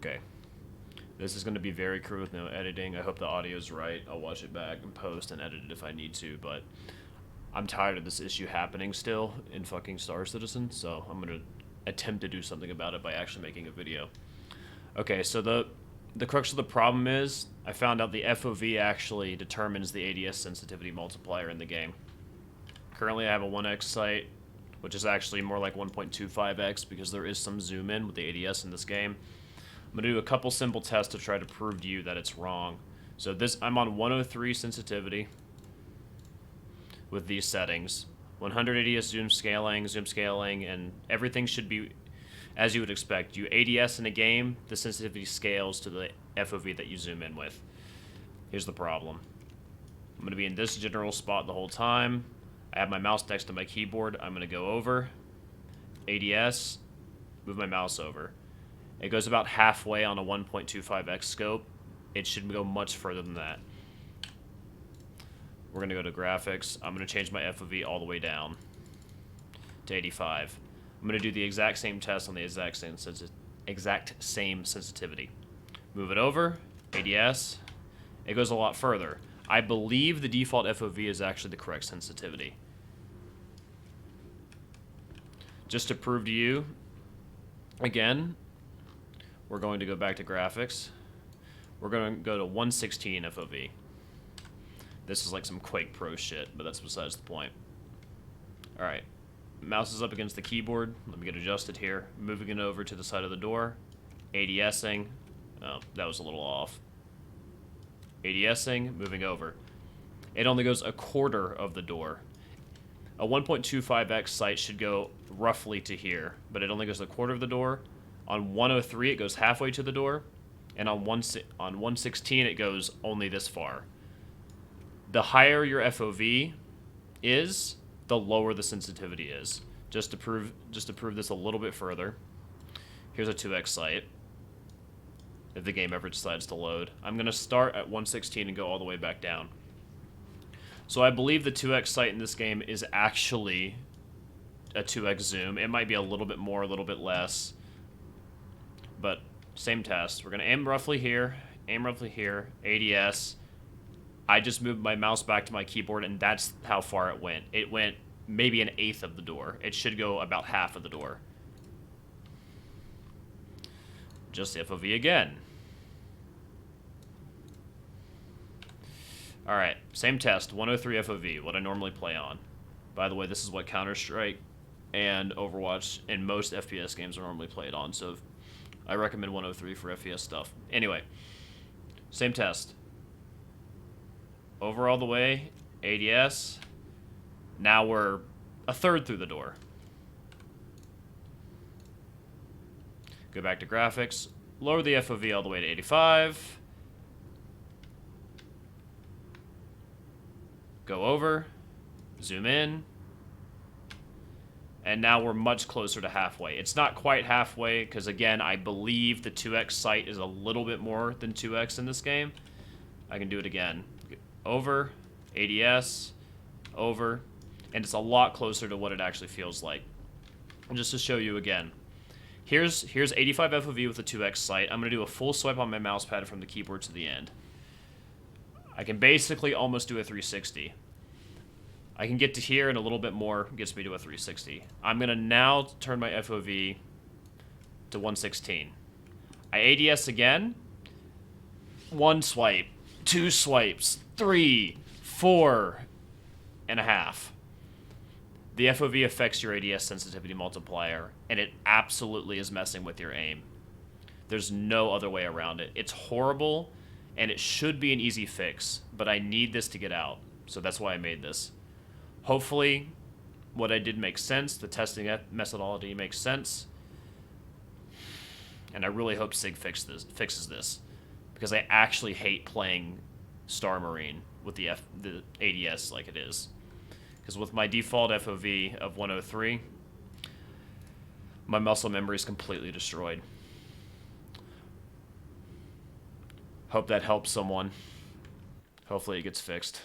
Okay. This is going to be very crude with no editing. I hope the audio's right. I'll watch it back and post and edit it if I need to, but I'm tired of this issue happening still in fucking Star Citizen, so I'm going to attempt to do something about it by actually making a video. Okay, so the crux of the problem is I found out the FOV actually determines the ADS sensitivity multiplier in the game. Currently I have a 1x sight, which is actually more like 1.25x because there is some zoom in with the ADS in this game. I'm going to do a couple simple tests to try to prove to you that it's wrong. So I'm on 103 sensitivity with these settings. 100 ADS zoom scaling, and everything should be as you would expect. You ADS in a game, the sensitivity scales to the FOV that you zoom in with. Here's the problem. I'm going to be in this general spot the whole time. I have my mouse next to my keyboard. I'm going to go over, ADS, move my mouse over. It goes about halfway on a 1.25x scope. It should go much further than that. We're going to go to graphics. I'm going to change my FOV all the way down to 85. I'm going to do the exact same test on the exact same sensitivity. Move it over, ADS. It goes a lot further. I believe the default FOV is actually the correct sensitivity. Just to prove to you, again, we're going to go back to graphics. We're going to go to 116 FOV. This is like some Quake Pro shit, but that's besides the point. Alright. Mouse is up against the keyboard. Let me get adjusted here. Moving it over to the side of the door. ADSing. Oh, that was a little off. ADSing, moving over. It only goes a quarter of the door. A 1.25x sight should go roughly to here, but it only goes a quarter of the door. On 103, it goes halfway to the door, and on 116, it goes only this far. The higher your FOV is, the lower the sensitivity is. Just to prove this a little bit further, here's a 2x sight. If the game ever decides to load, I'm going to start at 116 and go all the way back down. So I believe the 2x sight in this game is actually a 2x zoom. It might be a little bit more, a little bit less. But same test. We're going to aim roughly here, ADS. I just moved my mouse back to my keyboard, and that's how far it went. It went maybe an eighth of the door. It should go about half of the door. Just FOV again. Alright, same test, 103 FOV, what I normally play on. By the way, this is what Counter-Strike and Overwatch and most FPS games are normally played on, so I recommend 103 for FPS stuff. Anyway, same test. Over all the way, ADS. Now we're a third through the door. Go back to graphics. Lower the FOV all the way to 85. Go over. Zoom in. And now we're much closer to halfway. It's not quite halfway, because again, I believe the 2x sight is a little bit more than 2x in this game. I can do it again. Over. ADS. Over. And it's a lot closer to what it actually feels like. And just to show you again. Here's 85 FOV with a 2x sight. I'm going to do a full swipe on my mouse pad from the keyboard to the end. I can basically almost do a 360. I can get to here, and a little bit more gets me to a 360. I'm going to now turn my FOV to 116. I ADS again. One swipe. Two swipes. 3, 4 and a half. The FOV affects your ADS sensitivity multiplier, and it absolutely is messing with your aim. There's no other way around it. It's horrible, and it should be an easy fix, but I need this to get out, so that's why I made this. Hopefully, what I did makes sense. The testing methodology makes sense, and I really hope SIG fixes this, because I actually hate playing Star Marine with the ADS like it is. Because with my default FOV of 103, my muscle memory is completely destroyed. Hope that helps someone. Hopefully it gets fixed.